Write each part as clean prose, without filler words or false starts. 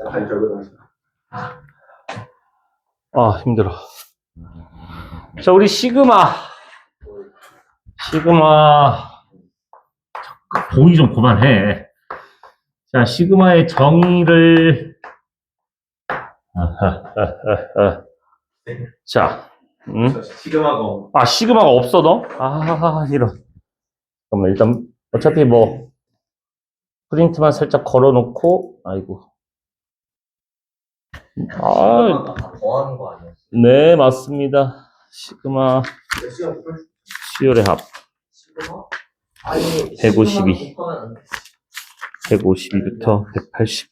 약간 결국 아, 힘들어. 자, 우리 시그마. 보기 좀 그만해. 자, 시그마의 정의를, 자, 시그마가 없어, 너? 이런. 잠깐만, 일단, 어차피 뭐, 프린트만 살짝 걸어놓고, 아이고. 더하는 거 아니야? 네, 맞습니다. 시그마 수열의 합. 시그마? 152. 152부터 180.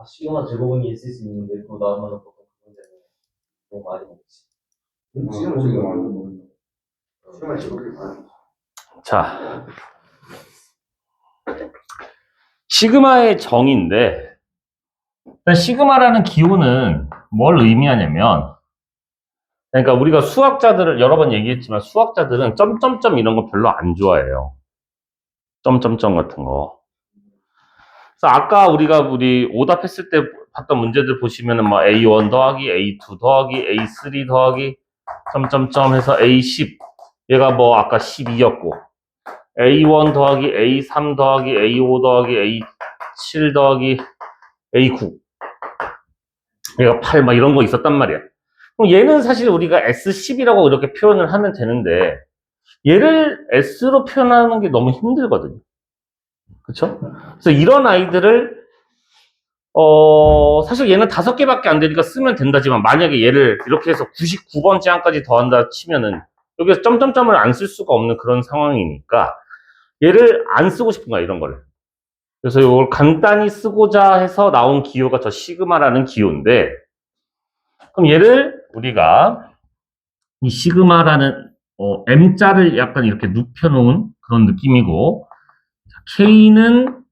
시그마 제곱은이 있을 수 있는데 그거 나오면 보통 그 문제는 너무 많이 먹지. 자, 시그마의 정의인데, 일단 시그마라는 기호는 뭘 의미하냐면, 그러니까 우리가 수학자들을 여러 번 얘기했지만 수학자들은 점점점 이런 거 별로 안 좋아해요. 점점점 같은 거. 그래서 아까 우리 오답했을 때 봤던 문제들 보시면은 뭐 A1 더하기 A2 더하기 A3 더하기 점점점 해서 A10 얘가 뭐 아까 12였고 A1 더하기 A3 더하기 A5 더하기 A7 더하기 A9 얘가 8 막 이런 거 있었단 말이야. 그럼 얘는 사실 우리가 S10이라고 이렇게 표현을 하면 되는데 얘를 S로 표현하는 게 너무 힘들거든요. 그쵸? 그래서 이런 아이들을 사실 얘는 5개밖에 안 되니까 쓰면 된다지만 만약에 얘를 이렇게 해서 99번째 항까지 더한다 치면은 여기서 점점점을 안 쓸 수가 없는 그런 상황이니까 얘를 안 쓰고 싶은 거야, 이런 거를. 그래서 이걸 간단히 쓰고자 해서 나온 기호가 저 시그마라는 기호인데 그럼 얘를 우리가 이 시그마라는 M자를 약간 이렇게 눕혀놓은 그런 느낌이고 K는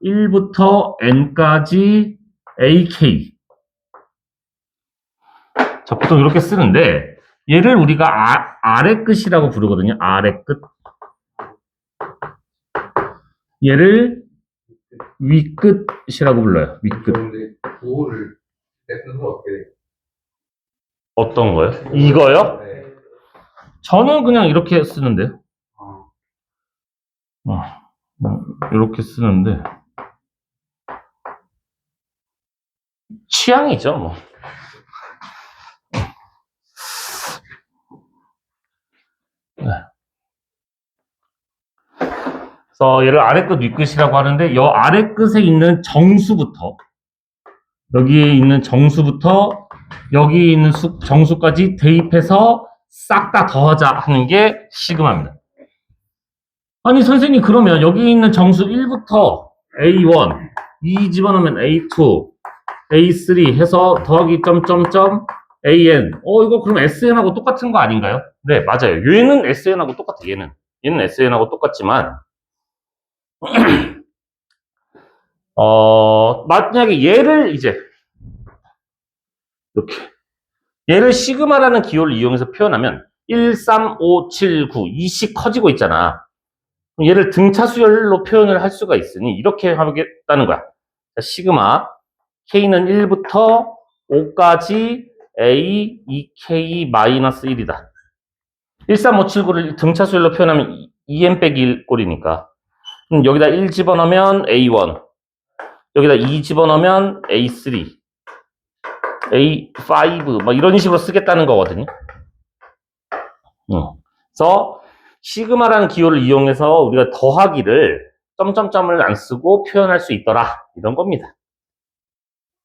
1부터 N까지 AK. 자, 보통 이렇게 쓰는데 얘를 우리가 아래 끝이라고 부르거든요. 아래 끝. 얘를 위 끝이라고 불러요. 위 끝. 그런데 구호를 내는 건 어떻게 돼? 어떤 거요? 이거요? 네. 저는 그냥 이렇게 쓰는데요. 이렇게 쓰는데 취향이죠, 뭐. 네. 그래서 얘를 아래끝 윗끝이라고 하는데 이 아래끝에 있는 정수부터 여기에 있는 정수부터 여기 있는 정수까지 대입해서 싹 다 더하자 하는 게 시그마입니다. 아니 선생님 그러면 여기 있는 정수 1부터 A1 2 집어넣으면 A2 A3 해서 더하기 점점점 AN 이거 그럼 SN하고 똑같은 거 아닌가요? 네 맞아요. 얘는 SN하고 똑같아. 얘는 SN하고 똑같지만 만약에 얘를 이제 이렇게 얘를 시그마라는 기호를 이용해서 표현하면 1, 3, 5, 7, 9 2씩 커지고 있잖아. 얘를 등차수열로 표현을 할 수가 있으니 이렇게 하겠다는 거야. 시그마 K는 1부터 5까지 A, 2K 마이너스 1이다. 1, 3, 5, 7, 9를 등차수열로 표현하면 2n 빼기 1 꼴이니까 여기다 1 집어넣으면 A1 여기다 2 집어넣으면 A3 A5 뭐 이런 식으로 쓰겠다는 거거든요. 그래서 시그마라는 기호를 이용해서 우리가 더하기를 점점점을 안 쓰고 표현할 수 있더라 이런 겁니다.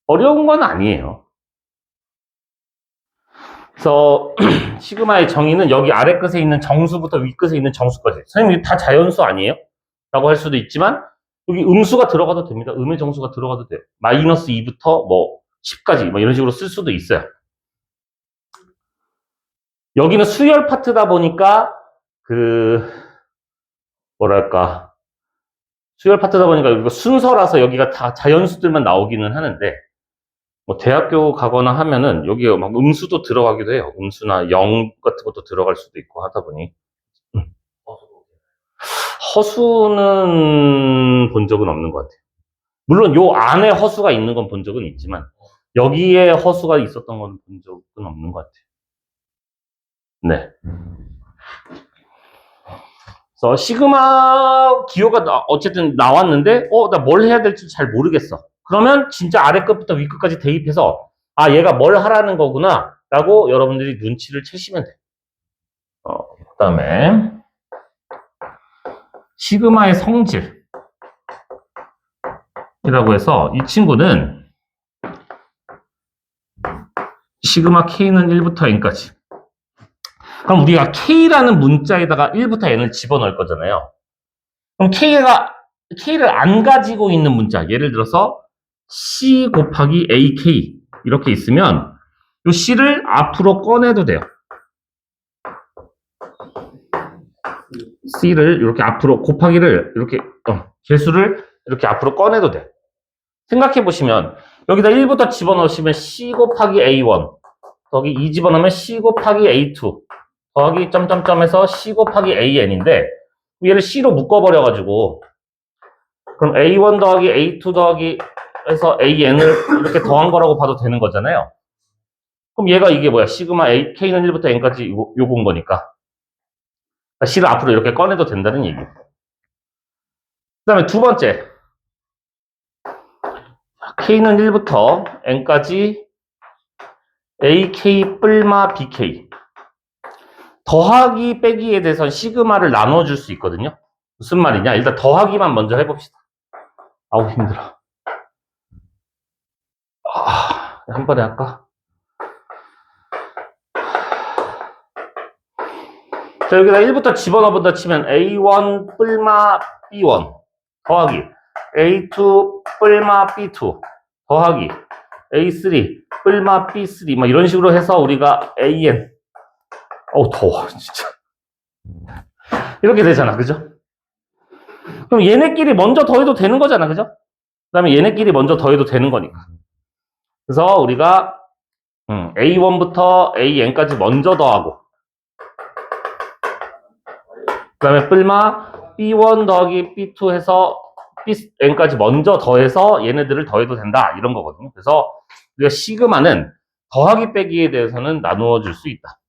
어려운 건 아니에요. 그래서 시그마의 정의는 여기 아래 끝에 있는 정수부터 위 끝에 있는 정수까지. 선생님 이게 다 자연수 아니에요? 라고 할 수도 있지만 여기 음수가 들어가도 됩니다. 음의 정수가 들어가도 돼요. 마이너스 2부터 뭐 10까지 뭐 이런 식으로 쓸 수도 있어요. 여기는 수열 파트다 보니까 뭐랄까 수열 파트다 보니까 여기가 순서라서 여기가 다 자연수들만 나오기는 하는데 뭐 대학교 가거나 하면은 여기에 막 음수도 들어가기도 해요. 음수나 영 같은 것도 들어갈 수도 있고 하다 보니 허수는 본 적은 없는 것 같아요. 물론 요 안에 허수가 있는 건 본 적은 있지만 여기에 허수가 있었던 건 본 적은 없는 것 같아요. 네. 그래서 시그마 기호가 어쨌든 나왔는데 나 뭘 해야 될지 잘 모르겠어. 그러면 진짜 아래 끝부터 위 끝까지 대입해서 얘가 뭘 하라는 거구나 라고 여러분들이 눈치를 채시면 돼요. 그 다음에 시그마의 성질 이라고 해서 이 친구는 시그마 K는 1부터 N까지. 그럼 우리가 K라는 문자에다가 1부터 N을 집어넣을 거잖아요. 그럼 K를 안 가지고 있는 문자, 예를 들어서 C 곱하기 AK 이렇게 있으면 이 C를 앞으로 꺼내도 돼요. C를 이렇게 앞으로 곱하기를 이렇게 개수를 이렇게 앞으로 꺼내도 돼. 생각해 보시면 여기다 1부터 집어넣으시면 C 곱하기 A1 더하기 2 집어넣으면 C 곱하기 A2 더하기 점점점에서 C 곱하기 AN인데 얘를 C로 묶어버려가지고 그럼 A1 더하기 A2 더하기 해서 AN을 이렇게 더한 거라고 봐도 되는 거잖아요. 그럼 얘가 이게 뭐야? 시그마 A, K는 1부터 N까지 요건 거니까 C를 앞으로 이렇게 꺼내도 된다는 얘기예요. 그 다음에 두 번째 K는 1부터 N까지 AK 뿔마 BK 더하기 빼기에 대해서는 시그마를 나눠줄 수 있거든요. 무슨 말이냐? 일단 더하기만 먼저 해봅시다. 아우 힘들어. 한 번에 할까? 자, 여기다 1부터 집어넣어본다 치면 A1 뿔마 B1 더하기 A2 뿔마 B2 더하기 A3 뿔마 B3 뭐 이런 식으로 해서 우리가 AN 더워 진짜 이렇게 되잖아, 그죠? 그럼 얘네끼리 먼저 더해도 되는 거잖아, 그죠? 그 다음에 얘네끼리 먼저 더해도 되는 거니까. 그래서 우리가 A1부터 AN까지 먼저 더하고 그 다음에 뿔마 B1 더하기 B2 해서 N까지 먼저 더해서 얘네들을 더해도 된다 이런 거거든요. 그래서 우리가 시그마는 더하기 빼기에 대해서는 나누어 줄 수 있다.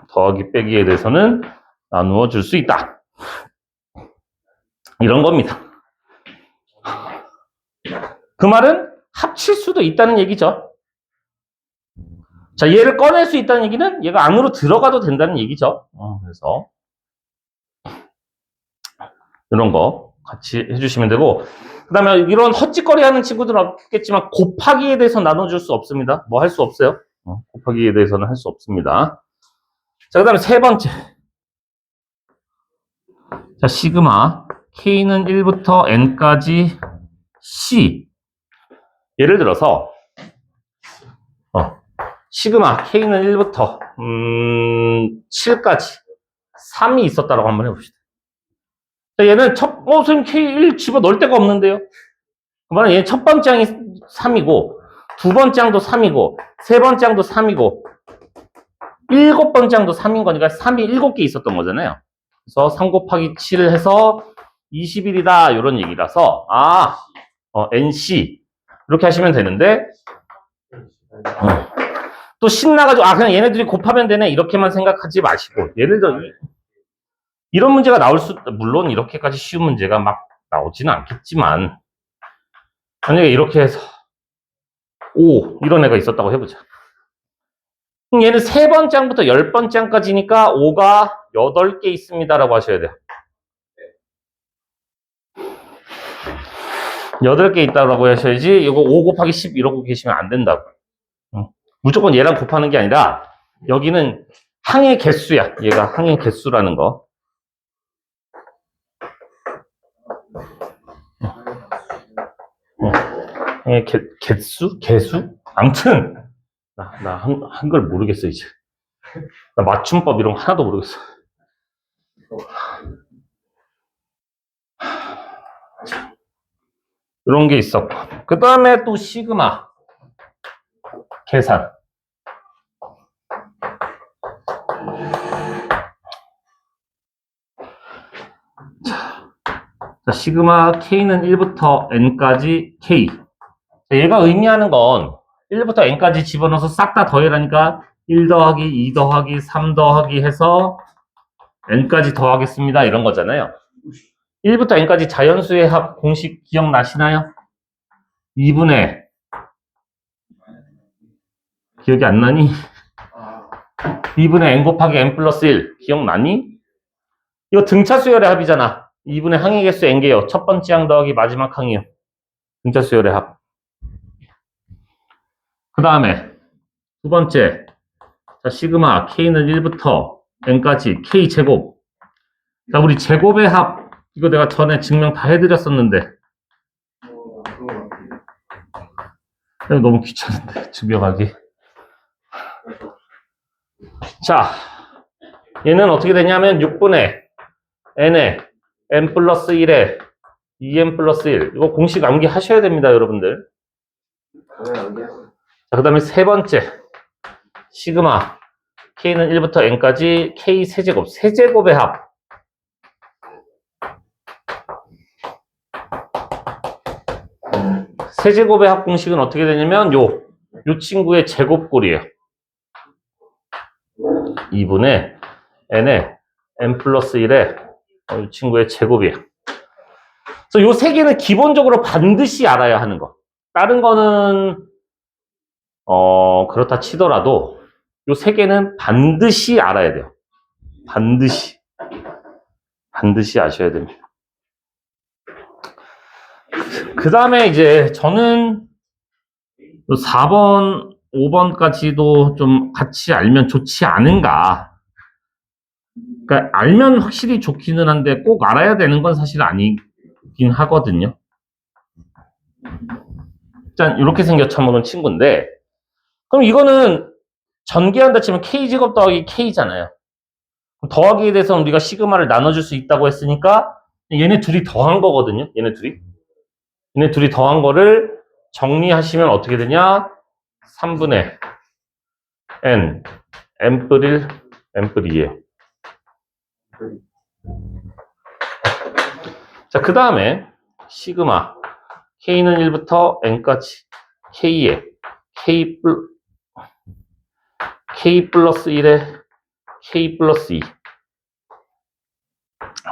더하기 빼기에 대해서는 나누어 줄 수 있다. 이런 겁니다. 그 말은 합칠 수도 있다는 얘기죠. 자, 얘를 꺼낼 수 있다는 얘기는 얘가 안으로 들어가도 된다는 얘기죠. 그래서 이런 거 같이 해주시면 되고 그 다음에 이런 헛짓거리 하는 친구들은 없겠지만 곱하기에 대해서 나눠줄 수 없습니다. 뭐 할 수 없어요. 곱하기에 대해서는 할 수 없습니다. 자, 그 다음에 세 번째. 자, 시그마 K는 1부터 N까지 C. 예를 들어서 시그마 K는 1부터 7까지 3이 있었다라고 한번 해봅시다. 자, 얘는 선생님 K1 집어넣을 데가 없는데요. 그러면 얘는 첫 번째 항이 3이고 두 번째 항도 3이고 세 번째 항도 3이고 일곱 번째 항도 3인 거니까 3이 7개 있었던 거잖아요. 그래서 3 곱하기 7을 해서 21이다 이런 얘기라서 NC 이렇게 하시면 되는데 또 신나가지고 그냥 얘네들이 곱하면 되네 이렇게만 생각하지 마시고 예를 들어 이런 문제가 나올 물론 이렇게까지 쉬운 문제가 막 나오지는 않겠지만 만약에 이렇게 해서 5 이런 애가 있었다고 해보자. 그럼 얘는 세 번째 항부터 10번째 항까지니까 5가 8개 있습니다라고 하셔야 돼요. 8개 있다고 하셔야지 이거 5 곱하기 10 이러고 계시면 안 된다고. 무조건 얘랑 곱하는 게 아니라 여기는 항의 개수야. 얘가 항의 개수라는 거. 항의 개수? 아무튼 나 한글 모르겠어 이제. 나 맞춤법 이런 거 하나도 모르겠어. 이런 게 있었고 그 다음에 또 시그마 계산 자, 시그마 K는 1부터 N까지 K. 자, 얘가 의미하는 건 1부터 N까지 집어넣어서 싹 다 더해라니까 1 더하기 2 더하기 3 더하기 해서 N까지 더하겠습니다. 이런 거잖아요. 1부터 N까지 자연수의 합 공식 기억나시나요? 2분의 기억이 안 나니? 2분의 N 곱하기 N 플러스 1 기억나니? 이거 등차 수열의 합이잖아. 2분의 항의 개수 N개요. 첫 번째 항 더하기 마지막 항이요. 등차 수열의 합. 그 다음에 두 번째, 자, 시그마 K는 1부터 N까지 K 제곱. 자, 우리 제곱의 합. 이거 내가 전에 증명 다 해드렸었는데. 너무 귀찮은데, 증명하기. 자, 얘는 어떻게 되냐면 6분의 N에 N 플러스 1에 2N 플러스 1. 이거 공식 암기하셔야 됩니다, 여러분들. 자, 그 다음에 세 번째. 시그마 K는 1부터 N까지 K 세제곱. 세제곱의 합. 세제곱의 합 공식은 어떻게 되냐면 요 친구의 제곱꼴이에요. 2분의 N에 N 플러스 1에 이 친구의 제곱이에요. 그래서 요 세 개는 기본적으로 반드시 알아야 하는 거. 다른 거는 그렇다 치더라도 요 세 개는 반드시 알아야 돼요. 반드시 아셔야 됩니다. 그 다음에 이제 저는 4번, 5번까지도 좀 같이 알면 좋지 않은가. 그러니까 알면 확실히 좋기는 한데 꼭 알아야 되는 건 사실 아니긴 하거든요. 일단 이렇게 생겨 처먹은 친구인데, 그럼 이거는 전개한다 치면 K제곱 더하기 K잖아요. 더하기에 대해서는 우리가 시그마를 나눠줄 수 있다고 했으니까 얘네 둘이 더한 거거든요. 얘네 둘이 더한 거를 정리하시면 어떻게 되냐? 3분의 N, N뿔 1, N뿔 2예요. 자, 그 다음에 시그마 K는 1부터 N까지 K에 K 플러스 1에 K 플러스 2.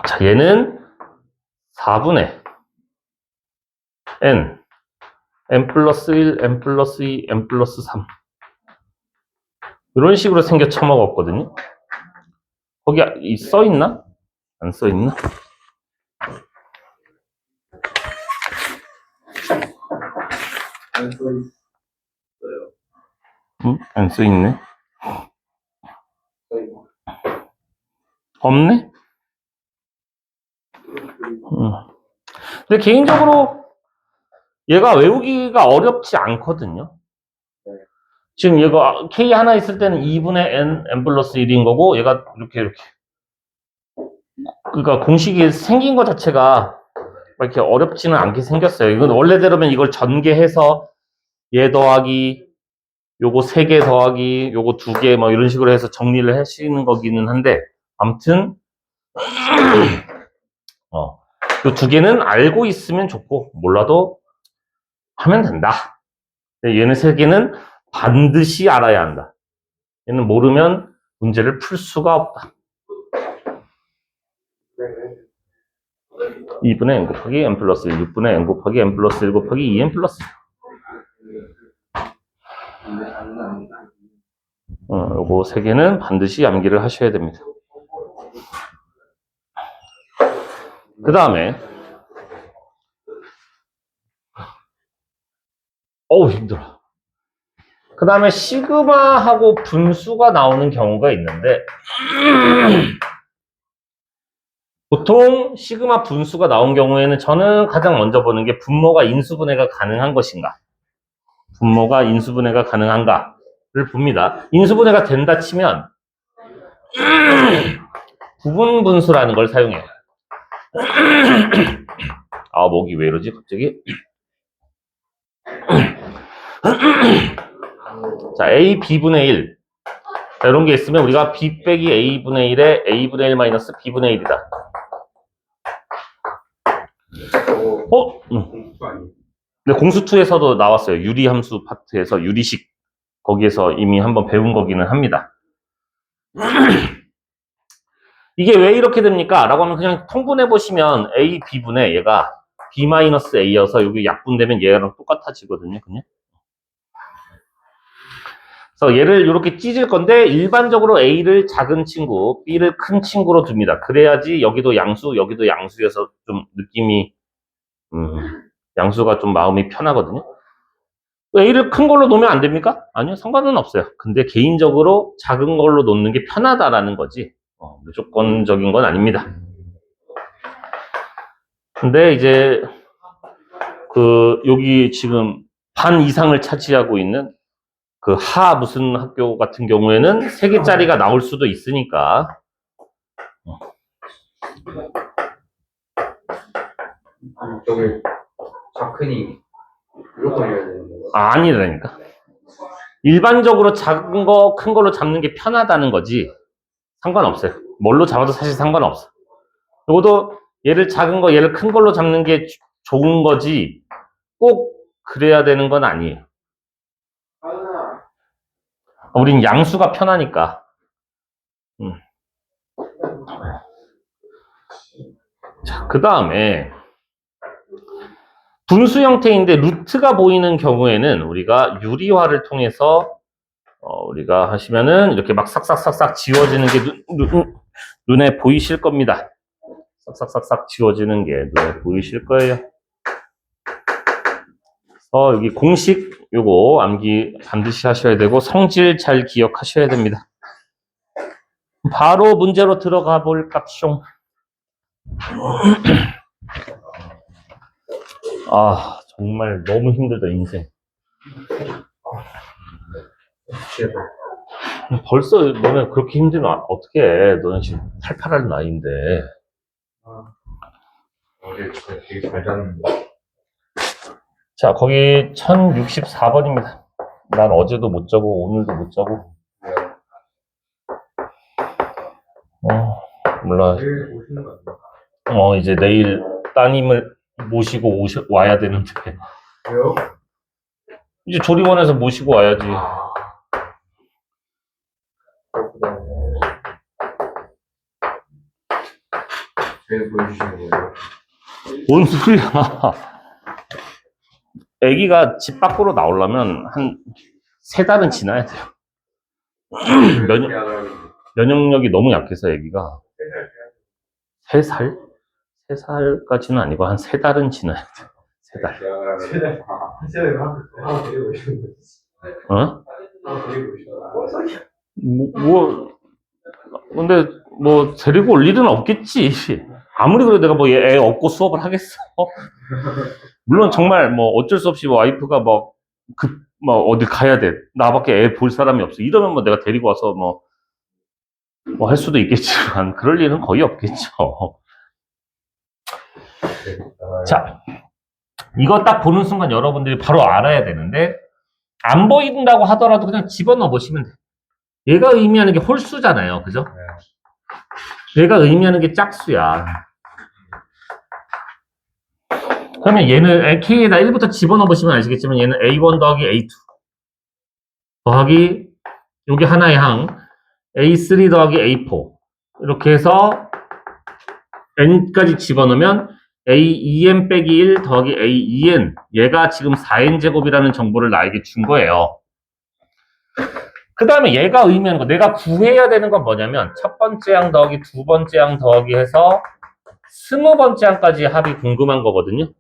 자, 얘는 4분의 N 플러스 1, N 플러스 2, N 플러스 3. 이런 식으로 생겨 처먹었거든요. 거기 써있나? 안 써있나? 안 써있어요. 안 써있네. 없네? 근데 개인적으로 얘가 외우기가 어렵지 않거든요. 지금 얘가 K 하나 있을 때는 2분의 N 플러스 1인 거고, 얘가 이렇게. 그러니까 공식이 생긴 것 자체가 이렇게 어렵지는 않게 생겼어요. 이건 원래대로면 이걸 전개해서 얘 더하기, 요거 3개 더하기, 요거 2개, 뭐 이런 식으로 해서 정리를 하시는 거기는 한데, 아무튼, 요 2개는 알고 있으면 좋고, 몰라도 하면 된다. 얘네 3개는 반드시 알아야 한다. 얘는 모르면 문제를 풀 수가 없다. 2분의 N 곱하기 N 플러스 1, 6분의 N 곱하기 N 플러스 1 곱하기 2N 플러스 1. 요거 3개는 반드시 암기를 하셔야 됩니다. 그 다음에, 어우, 힘들어. 그 다음에 시그마하고 분수가 나오는 경우가 있는데, 보통 시그마 분수가 나온 경우에는 저는 가장 먼저 보는 게 분모가 인수분해가 가능한 것인가. 분모가 인수분해가 가능한가를 봅니다. 인수분해가 된다 치면 부분분수라는 걸 사용해요. 아, 목이 왜 이러지 갑자기? 자, A, B분의 1. 자, 이런 게 있으면 우리가 B 빼기 A분의 1에 A분의 1 마이너스 B분의 1이다. 공수 아니에요? 근데 공수2에서도 나왔어요. 유리함수 파트에서 유리식 거기에서 이미 한번 배운 거기는 합니다. 이게 왜 이렇게 됩니까? 라고 하면 그냥 통분해 보시면 A, B분의 얘가 B-A여서 여기 약분되면 얘랑 똑같아지거든요. 그냥. 그래서 얘를 이렇게 찢을 건데 일반적으로 A를 작은 친구, B를 큰 친구로 둡니다. 그래야지 여기도 양수, 여기도 양수여서 좀 느낌이 양수가 좀 마음이 편하거든요. A를 큰 걸로 놓으면 안 됩니까? 아니요, 상관은 없어요. 근데 개인적으로 작은 걸로 놓는 게 편하다라는 거지 무조건적인 건 아닙니다. 근데 이제 여기 지금 반 이상을 차지하고 있는 그 무슨 학교 같은 경우에는 3개짜리가 나올 수도 있으니까. 저기 자크니 무조건 이어야 되는 거. 아니라니까. 일반적으로 작은 거, 큰 걸로 잡는 게 편하다는 거지. 상관없어요. 뭘로 잡아도 사실 상관없어. 이것도 얘를 작은 거, 얘를 큰 걸로 잡는 게 좋은 거지. 꼭 그래야 되는 건 아니에요. 우린 양수가 편하니까. 자, 그 다음에 분수 형태인데 루트가 보이는 경우에는 우리가 유리화를 통해서 우리가 하시면은 이렇게 막 싹싹싹싹 지워지는 게 눈에 보이실 겁니다. 싹싹싹싹 지워지는 게 눈에 보이실 거예요. 여기 공식 요거 암기 반드시 하셔야 되고 성질 잘 기억하셔야 됩니다. 바로 문제로 들어가 볼까쇼. 정말 너무 힘들다 인생. 벌써 너네 그렇게 힘들면 어떻게 해? 너네 지금 팔팔할 나이인데. 어제 되게 잘 잤는데. 자, 거기 1064번입니다. 난 어제도 못 자고 오늘도 못 자고. 몰라. 내일 오시는 거 아니에요? 이제 내일 따님을 모시고 와야 되는데. 왜요? 이제 조리원에서 모시고 와야지. 그렇구나. 내일 보여주시는 거예요? 뭔 소리야. 아기가 집 밖으로 나오려면 한 3달은 지나야 돼요. 면역력이 너무 약해서 아기가 3살? 3살까지는 아니고 한 3달은 지나야 돼요. 3달. 3달 하나 데리고 오시는 거지. 어? 하나 데리고 오시는 거. 근데 데리고 올 일은 없겠지. 아무리 그래도 내가 애 업고 수업을 하겠어. 물론 정말 어쩔 수 없이 와이프가 어디 가야 돼. 나밖에 애 볼 사람이 없어. 이러면 내가 데리고 와서 할 수도 있겠지만 그럴 일은 거의 없겠죠. 자, 이거 딱 보는 순간 여러분들이 바로 알아야 되는데 안 보인다고 하더라도 그냥 집어넣어 보시면 돼. 얘가 의미하는 게 홀수잖아요. 그죠? 얘가 의미하는 게 짝수야. 그러면 얘는 K에다 1부터 집어넣어 보시면 아시겠지만 얘는 A1 더하기 A2 더하기 여기 하나의 항 A3 더하기 A4 이렇게 해서 N까지 집어넣으면 A2N 빼기 1 더하기 A2N 얘가 지금 4N 제곱이라는 정보를 나에게 준 거예요. 그 다음에 얘가 의미하는 거 내가 구해야 되는 건 뭐냐면 첫 번째 항 더하기 두 번째 항 더하기 해서 20번째 항까지 합이 궁금한 거거든요.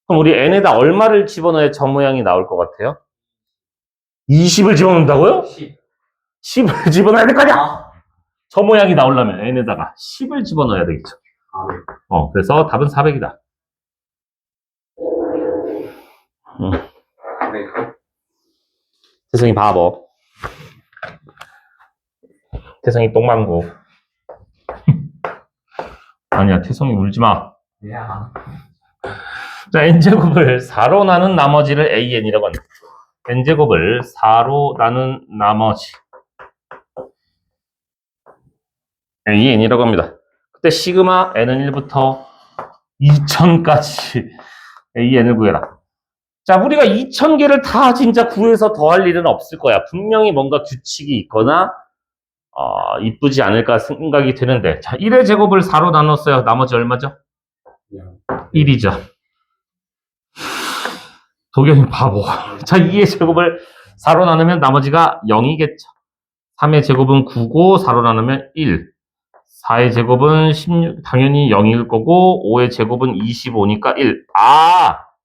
그럼 우리 n에다 얼마를 집어넣어야 저 모양이 나올 것 같아요? 20을 집어넣는다고요? 10을 집어넣어야 될 거 아니야? 저 모양이 나오려면 n에다가 10을 집어넣어야 되겠죠. 그래서 답은 400이다. 태성이 바보. 태성이 똥망고. 아니야, 태성이 울지 마. 자, n제곱을 4로 나눈 나머지를 an이라고 합니다. n제곱을 4로 나눈 나머지 an이라고 합니다. 그때 시그마 n은 1부터 2000까지 AN을 구해라. 자, 우리가 2000개를 다 진짜 구해서 더할 일은 없을 거야. 분명히 뭔가 규칙이 있거나 이쁘지 않을까 생각이 드는데, 자, 1의 제곱을 4로 나눴어요. 나머지 얼마죠? 1이죠. 도경이 바보. 자, 2의 제곱을 4로 나누면 나머지가 0이겠죠. 3의 제곱은 9고 4로 나누면 1. 4의 제곱은 16, 당연히 0일 거고 5의 제곱은 25니까 1.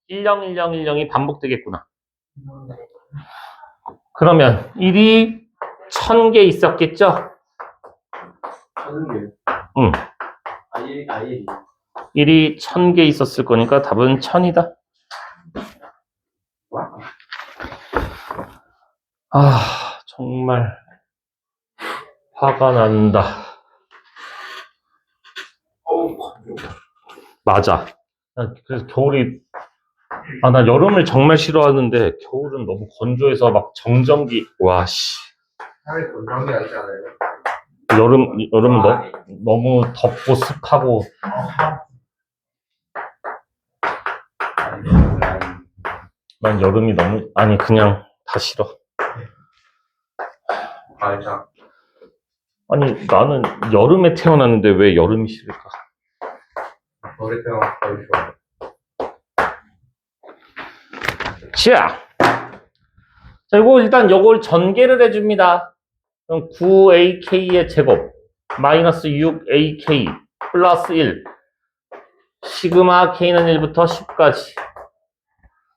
101010이 반복되겠구나. 그러면 1이 1000개 있었겠죠? 1000개. 응. 아예 1이 1000개 있었을 거니까 답은 1000이다. 정말 화가 난다. 맞아. 그래서 겨울이 나 여름을 정말 싫어하는데 겨울은 너무 건조해서 막 정전기 차라리 건강이 낫지 않아요? 여름은 너무 덥고 습하고 난 여름이 너무 그냥 다 싫어. 알자. 아니 나는 여름에 태어났는데 왜 여름이 싫을까? 겨울에 태어나서 더 좋아. 자, 이거 일단 요걸 전개를 해줍니다. 그럼 9ak의 제곱 마이너스 6ak 플러스 1 시그마 k는 1부터 10까지.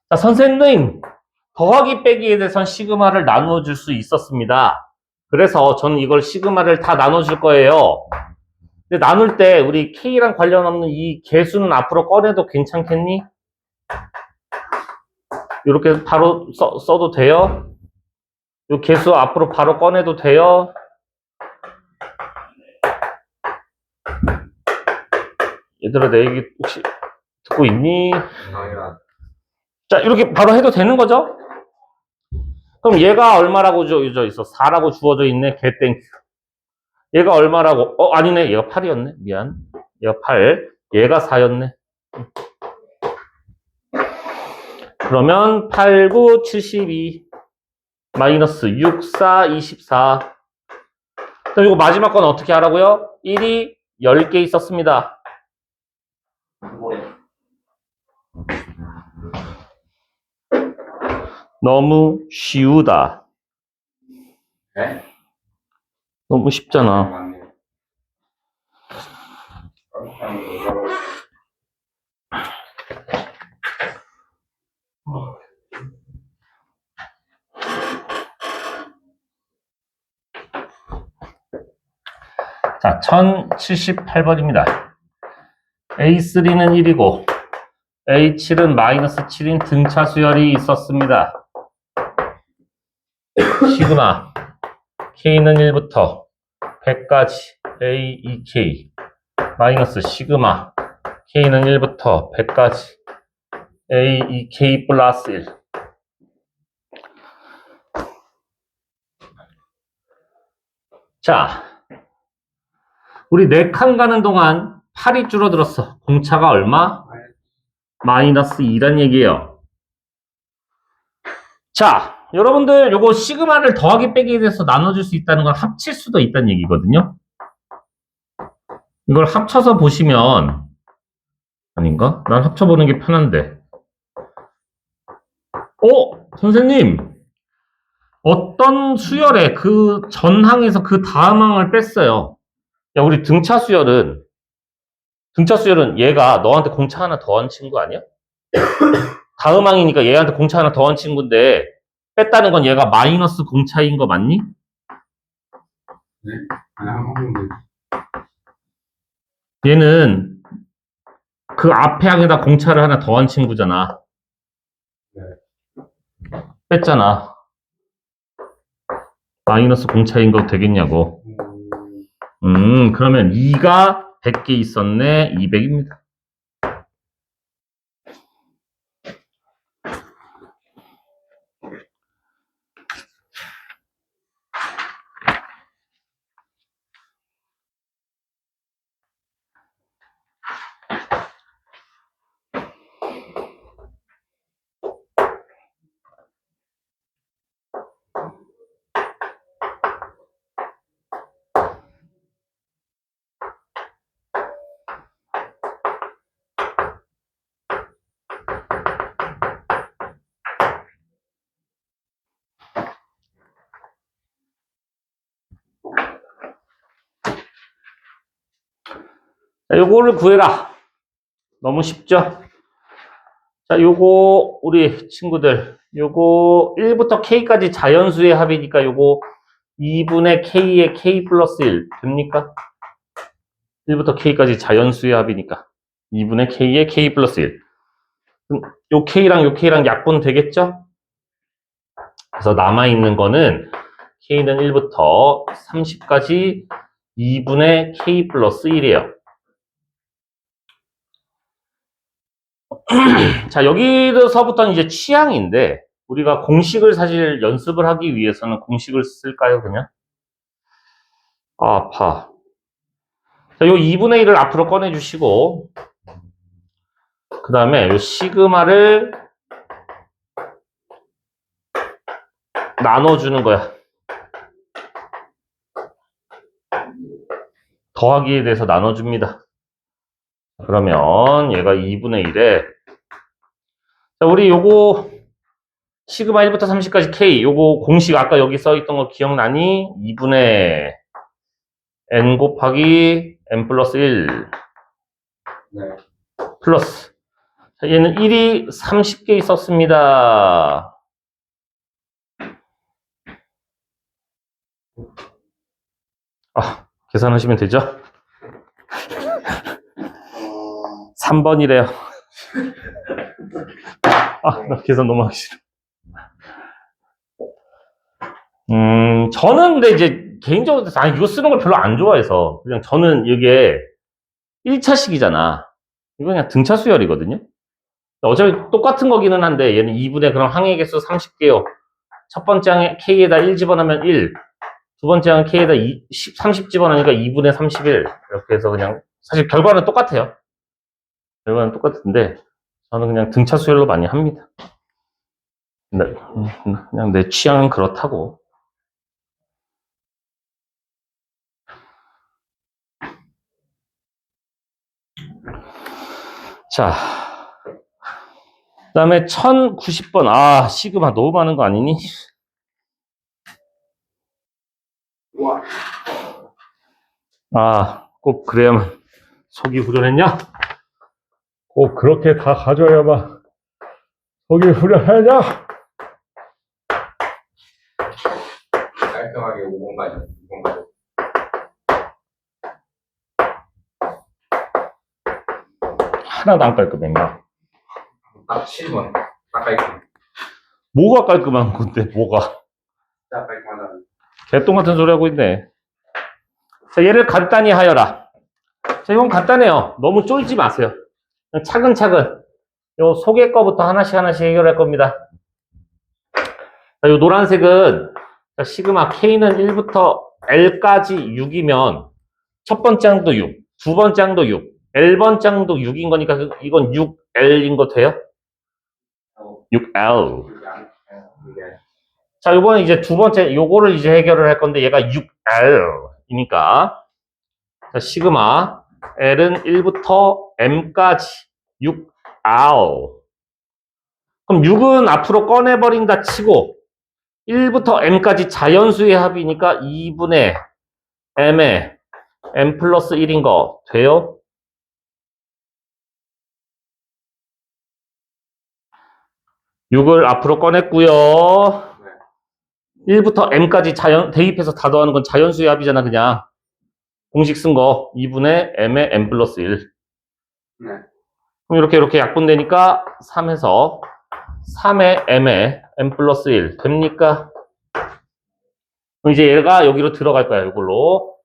자, 선생님 더하기 빼기에 대해선 시그마를 나누어 줄 수 있었습니다. 그래서 저는 이걸 시그마를 다 나눠줄 거예요. 근데 나눌 때 우리 k랑 관련 없는 이 개수는 앞으로 꺼내도 괜찮겠니? 이렇게 바로 써도 돼요? 이 개수 앞으로 바로 꺼내도 돼요? 얘들아, 내 얘기 혹시 듣고 있니? 자, 이렇게 바로 해도 되는 거죠? 그럼 얘가 얼마라고 주어져 있어? 4라고 주어져 있네. 개땡큐. 얘가 얼마라고? 아니네. 얘가 8이었네. 미안. 얘가 8. 얘가 4였네. 그러면 8, 9, 72. 마이너스 6, 4, 24. 그럼 이거 마지막 건 어떻게 하라고요? 1이 10개 있었습니다. 너무 쉬우다. 네? 너무 쉽잖아. 맞네. 자, 1078번입니다. A3는 1이고 A7은 마이너스 7인 등차 수열이 있었습니다. 시그마 K는 1부터 100까지 A, 2K 마이너스 시그마 K는 1부터 100까지 A, 2K 플러스 1. 자, 우리 4칸 가는 동안 8이 줄어들었어. 공차가 얼마? 마이너스 2란 얘기예요. 자, 여러분들 요거 시그마를 더하기 빼기에 대해서 나눠줄 수 있다는 건 합칠 수도 있다는 얘기거든요. 이걸 합쳐서 보시면 아닌가? 난 합쳐보는 게 편한데. 선생님 어떤 수열에 그 전항에서 그 다음 항을 뺐어요. 야, 우리 등차 수열은 얘가 너한테 공차 하나 더한 친구 아니야? 다음 항이니까 얘한테 공차 하나 더한 친구인데 뺐다는 건 얘가 마이너스 공차인 거 맞니? 네? 아니, 한 번. 얘는 그 앞에 항에다 공차를 하나 더한 친구잖아. 네. 뺐잖아. 마이너스 공차인 거 되겠냐고. 그러면 2가 100개 있었네. 200입니다. 자, 요거를 구해라. 너무 쉽죠? 자, 요거 우리 친구들 요거 1부터 k까지 자연수의 합이니까 요거 2분의 k의 k 플러스 1 됩니까? 1부터 k까지 자연수의 합이니까 2분의 k의 k 플러스 1. 요 k랑 약분 되겠죠? 그래서 남아있는 거는 k는 1부터 30까지 2분의 k 플러스 1이에요. 자, 여기서부터는 이제 취향인데, 우리가 공식을 사실 연습을 하기 위해서는 공식을 쓸까요, 그냥? 아, 아파. 자, 요 2분의 1을 앞으로 꺼내주시고, 그 다음에 요 시그마를 나눠주는 거야. 더하기에 대해서 나눠줍니다. 그러면 얘가 2분의 1에, 자, 우리 요거 시그마 1부터 30까지 K, 요거 공식 아까 여기 써있던 거 기억나니? 2분의 N 곱하기 N 플러스 1 네. 플러스. 자, 얘는 1이 30개 있었습니다. 아, 계산하시면 되죠? 3번이래요. 아, 나 계산 너무 하기 싫어. 저는 근데 이제 개인적으로 이거 쓰는 걸 별로 안 좋아해서 그냥 저는 이게 1차식이잖아. 이거 그냥 등차 수열이거든요. 어차피 똑같은 거기는 한데 얘는 2분의 그럼 항의 개수 30개요. 첫 번째 항에 K에다 1 집어넣으면 1. 두 번째 항에 K에다 30 집어넣으니까 2분의 31. 이렇게 해서 그냥 사실 결과는 똑같아요. 결과는 똑같은데 저는 그냥 등차 수열로 많이 합니다. 그냥 내 취향은 그렇다고. 자, 그 다음에 1090번. 아, 시그마 너무 많은 거 아니니? 우와. 아, 꼭 그래야만 속이 후련했냐? 꼭 그렇게 다 가져야만 속이 후련하냐? 깔끔하게 5번까지. 5번까지. 하나도 안 깔끔했나? 딱 7번. 딱 깔끔. 뭐가 깔끔한 건데, 뭐가? 딱 깔끔하다. 개똥 같은 소리 하고 있네. 자, 얘를 간단히 하여라. 자, 이건 간단해요. 너무 쫄지 마세요. 그냥 차근차근. 요 속의 거부터 하나씩 해결할 겁니다. 자, 요 노란색은 자, 시그마 K는 1부터 L까지 6이면 첫 번째 항도 6, 두 번째 항도 6, L번째 항도 6인 거니까 이건 6L인 거 돼요? 6L. 자, 요거는 이제 두 번째, 요거를 이제 해결을 할 건데 얘가 6L이니까 자, 시그마 L은 1부터 M까지 6L. 그럼 6은 앞으로 꺼내버린다 치고 1부터 M까지 자연수의 합이니까 2분의 M에 M 플러스 1인 거 돼요? 네. 6을 앞으로 꺼냈고요. 1부터 M까지 대입해서 다 더하는 건 자연수의 합이잖아, 그냥. 공식 쓴 거. 2분의 M에 M 플러스 1. 네. 그럼 이렇게 약분되니까 3에서 3에 M에 M 플러스 1. 됩니까? 그럼 이제 얘가 여기로 들어갈 거야, 이걸로.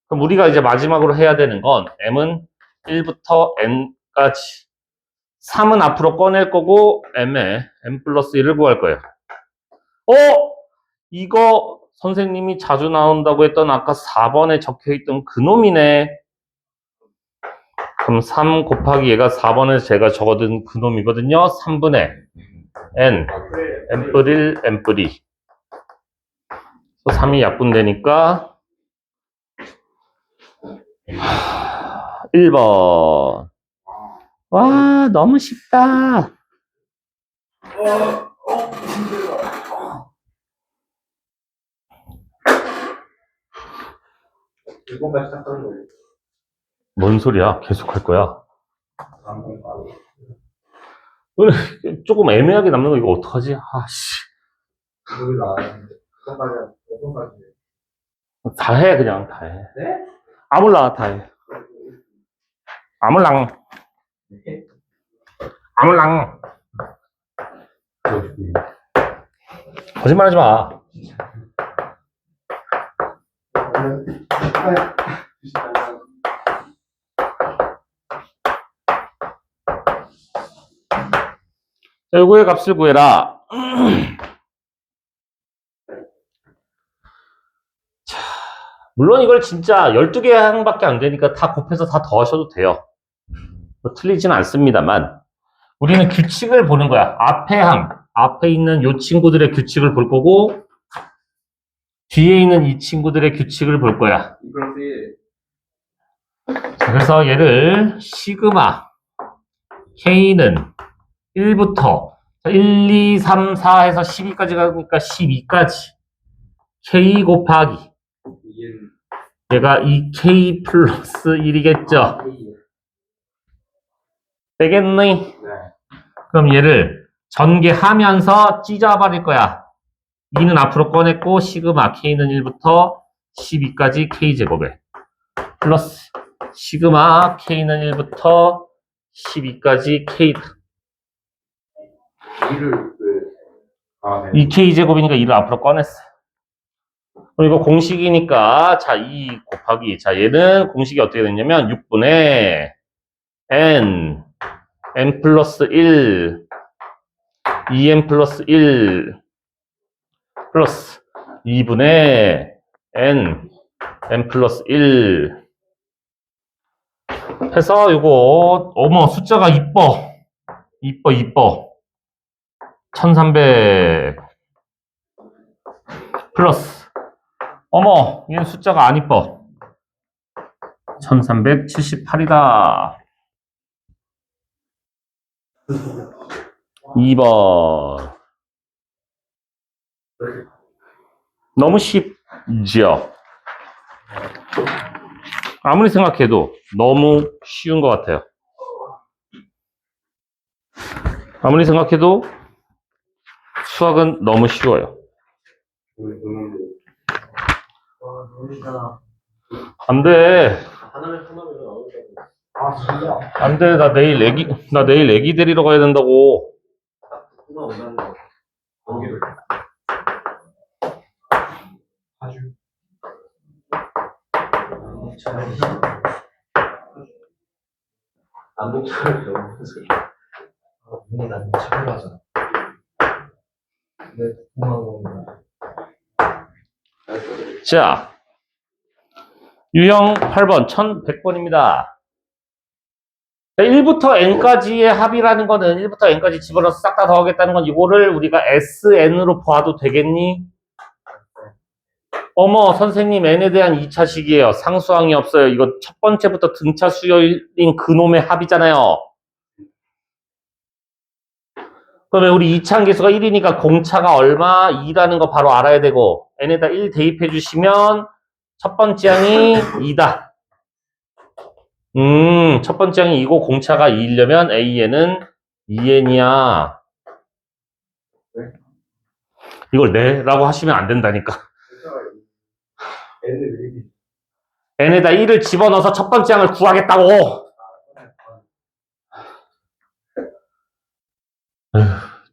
그럼 우리가 이제 마지막으로 해야 되는 건 M은 1부터 N까지. 3은 앞으로 꺼낼 거고, M에 M 플러스 1을 구할 거예요. 이거 선생님이 자주 나온다고 했던 아까 4번에 적혀있던 그놈이네. 그럼 3 곱하기 얘가 4번에 제가 적어둔 그놈이거든요. 3분의 N, M 뿔 1, M 뿔 2. 3이 약분되니까 1번. 와, 너무 쉽다. 일본까지 딱 하는 거예요. 뭔 소리야? 계속 할 거야. 남편 바로. 조금 애매하게 남는 거 이거 어떡하지? 아씨. 여기 나왔는데. 몇번까지. 다 해, 그냥 다 해. 네? 아몰라, 다 해. 아몰랑. 네? 아몰랑. 거짓말 하지 마. 자, 요거의 값을 구해라. 자, 물론 이걸 진짜 12개 항밖에 안 되니까 다 곱해서 다 더하셔도 돼요. 뭐 틀리진 않습니다만, 우리는 규칙을 보는 거야. 앞에 있는 요 친구들의 규칙을 볼 거고, 뒤에 있는 이 친구들의 규칙을 볼 거야. 이거지. 자, 그래서 얘를 시그마 K는 1부터 1, 2, 3, 4 해서 12까지 가니까 12까지 K 곱하기 얘가 2K 플러스 1이겠죠. 되겠니? 네. 그럼 얘를 전개하면서 찢어버릴 거야. 2는 앞으로 꺼냈고 시그마 K는 1부터 12까지 K제곱에 플러스 시그마 K는 1부터 12까지 K 이를 네. 2K제곱이니까 2를 앞으로 꺼냈어. 그럼 이거 공식이니까 자 2 곱하기 자 얘는 공식이 어떻게 됐냐면 6분의 N 플러스 1 2N 플러스 1 플러스 2분의 N 플러스 1 해서 요거 어머 숫자가 이뻐 1300 플러스 어머 얘는 숫자가 안 이뻐 1378이다 2번 너무 쉽죠? 아무리 생각해도 너무 쉬운 것 같아요. 아무리 생각해도 수학은 너무 쉬워요. 안 돼. 하나면 나오니까. 아, 진짜? 안 돼. 나 내일 애기 데리러 가야 된다고. 누가 온다는 거. 거기를. 아주. 남북차를 배우면서. 눈이 나는 차를 하잖아. 근데 궁금한 건 자, 유형 8번, 1100번입니다. 1부터 n까지의 합이라는 거는 1부터 n까지 집어넣어서 싹 다 더하겠다는 건 이거를 우리가 SN으로 봐도 되겠니? 어머, 선생님, n에 대한 2차식이에요. 상수항이 없어요. 이거 첫 번째부터 등차 수열인 그놈의 합이잖아요. 그러면 우리 이차함계수가 1이니까 공차가 얼마? 2라는 거 바로 알아야 되고 n에다 1 대입해 주시면 첫 번째 항이 2다. 첫 번째 항이 2고 공차가 2이려면 AN은 2N이야. 네? 이걸 네? 라고 하시면 안 된다니까. 애들 n에다 1을 집어넣어서 첫 번째 항을 구하겠다고.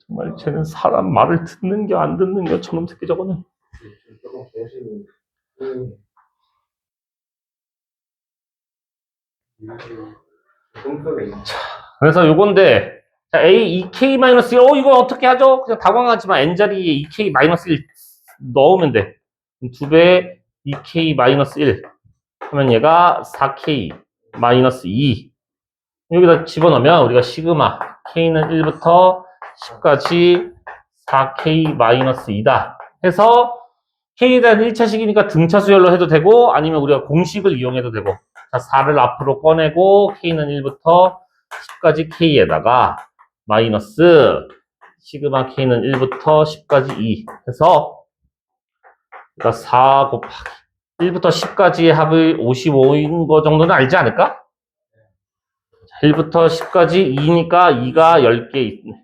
정말 쟤는 사람 말을 듣는 게 안 듣는 게 저놈 새끼 저거는. 조금 정신이 꿈속에 그래서 요건데 자, A 2K-1 이거 어떻게 하죠? 그냥 다광하지 마. N자리에 2K-1 넣으면 돼. 2배 2K-1 하면 얘가 4K-2 여기다 집어넣으면 우리가 시그마 K는 1부터 10까지 4K-2다 해서 K에 대한 1차식이니까 등차 수열로 해도 되고 아니면 우리가 공식을 이용해도 되고 자 4를 앞으로 꺼내고 K는 1부터 10까지 K에다가 마이너스 시그마 K는 1부터 10까지 2 해서 그러니까 4 곱하기 1부터 10까지의 합이 55인 거 정도는 알지 않을까? 1부터 10까지 2니까 2가 10개 있네.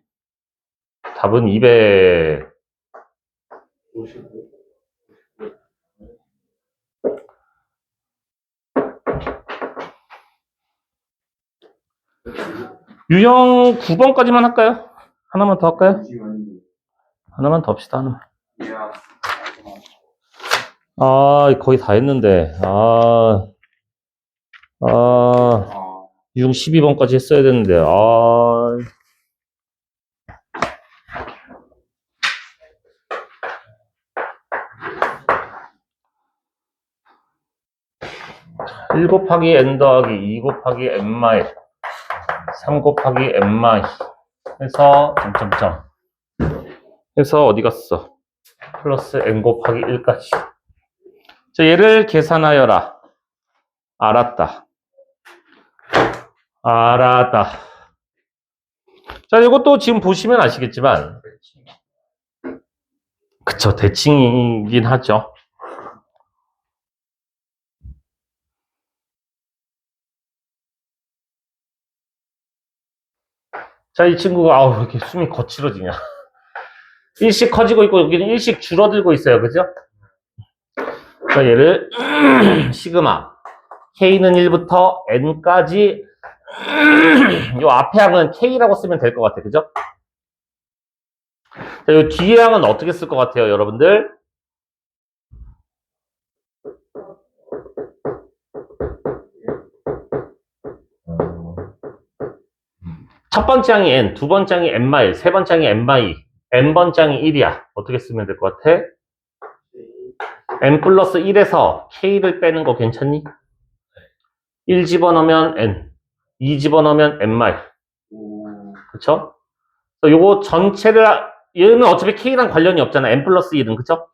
답은 200. 55. 유형 9번까지만 할까요? 하나만 더 할까요? 지금 하나만 더 합시다. 하나. 야, 아, 거의 다 했는데. 유형 12번까지 했어야 되는데. 아. 일 곱하기 n 더하기 2 곱하기 n 마일 3 곱하기 n 마일 해서 점점점 해서 어디 갔어? 플러스 n 곱하기 1까지. 자, 얘를 계산하여라. 알았다. 자, 이것도 지금 보시면 아시겠지만 그쵸, 대칭이긴 하죠. 자, 이 친구가 왜 이렇게 숨이 거칠어지냐. 일씩 커지고 있고 여기는 일씩 줄어들고 있어요. 그죠? 자, 얘를 시그마 K는 1부터 N까지 요 앞에 항은 K라고 쓰면 될 것 같아. 그죠? 자, 요 뒤에 항은 어떻게 쓸 것 같아요, 여러분들? 첫 번째 항이 N, 두 번째 항이 N-, 세 번째 항이 N-, N번째 항이 1이야. 어떻게 쓰면 될 것 같아? N 플러스 1에서 K를 빼는 거 괜찮니? 1 집어넣으면 N, 2 집어넣으면 N-. 그쵸? 요거 전체를, 얘는 어차피 K랑 관련이 없잖아. N 플러스 1은, 그쵸?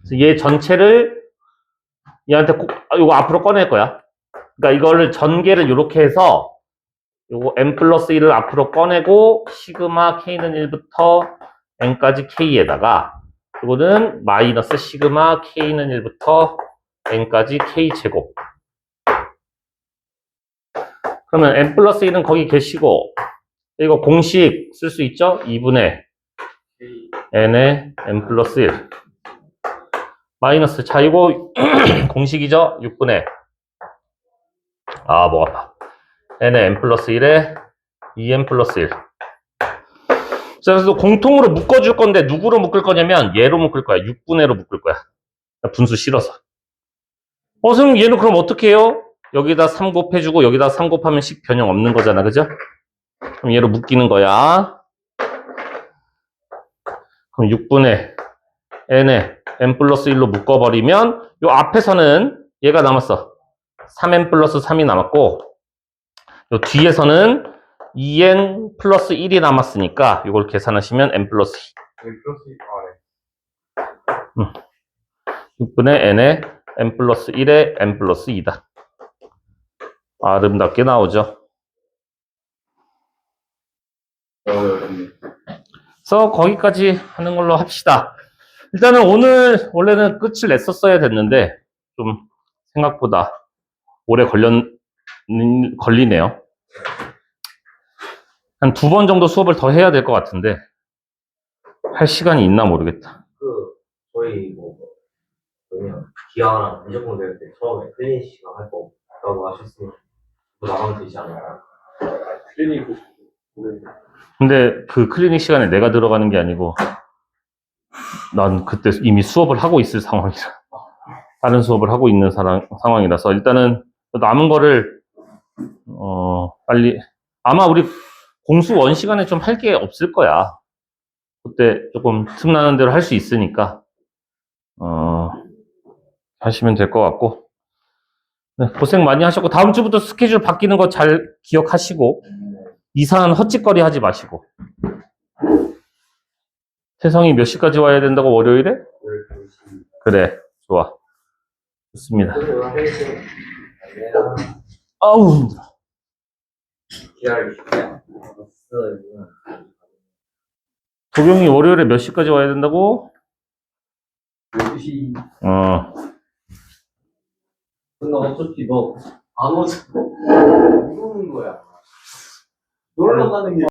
그래서 얘 전체를 얘한테 꼭, 요거 앞으로 꺼낼 거야. 그러니까 이거를 전개를 이렇게 해서 요거 n 플러스 1을 앞으로 꺼내고 시그마 k는 1부터 n까지 k에다가 요거는 마이너스 시그마 k는 1부터 n까지 k 제곱. 그러면 n 플러스 1은 거기 계시고 이거 공식 쓸 수 있죠? 2분의 n의 n 플러스 1 마이너스, 자 이거 공식이죠? 6분의 목 아파. n의 n 플러스 1에 2n 플러스 1. 자, 그래서 공통으로 묶어줄 건데 누구로 묶을 거냐면 얘로 묶을 거야. 6분의로 묶을 거야. 분수 실어서. 선생님 얘는 그럼 어떻게 해요? 여기다 3 곱해주고 여기다 3 곱하면 식 변형 없는 거잖아. 그죠? 그럼 얘로 묶이는 거야. 그럼 6분의 n에 n 플러스 1로 묶어버리면 요 앞에서는 얘가 남았어. 3n 플러스 3이 남았고 요 뒤에서는 2n 플러스 1이 남았으니까 이걸 계산하시면 n 플러스 2. 네. 6분의 n에 n 플러스 1에 n 플러스 2다. 아름답게 나오죠. 그래서 거기까지 하는 걸로 합시다. 일단은 오늘 원래는 끝을 냈었어야 됐는데 좀 생각보다 오래 걸리네요. 한 2번 정도 수업을 더 해야 될 것 같은데 할 시간이 있나 모르겠다. 저희 그냥 기아랑 무조건 될 때 처음에 클리닉 시간 할 거라고 하셨으면 나가면 되지 않을까요? 클리닉. 네. 근데 그 클리닉 시간에 내가 들어가는 게 아니고 난 그때 이미 수업을 하고 있을 상황이라 다른 수업을 하고 있는 상황이라서 일단은 남은 거를 빨리 아마 우리 공수 원 시간에 좀 할 게 없을 거야. 그때 조금 틈나는 대로 할 수 있으니까 하시면 될 것 같고 네, 고생 많이 하셨고 다음 주부터 스케줄 바뀌는 거 잘 기억하시고 이상한 헛짓거리 하지 마시고 태성이 몇 시까지 와야 된다고 월요일에? 그래 좋아 좋습니다. 아우 힘들어. 도경이 월요일에 몇 시까지 와야 된다고? 12시. 근데 어차피 너 안 오잖아. 모르는 거야. 놀러 가는 게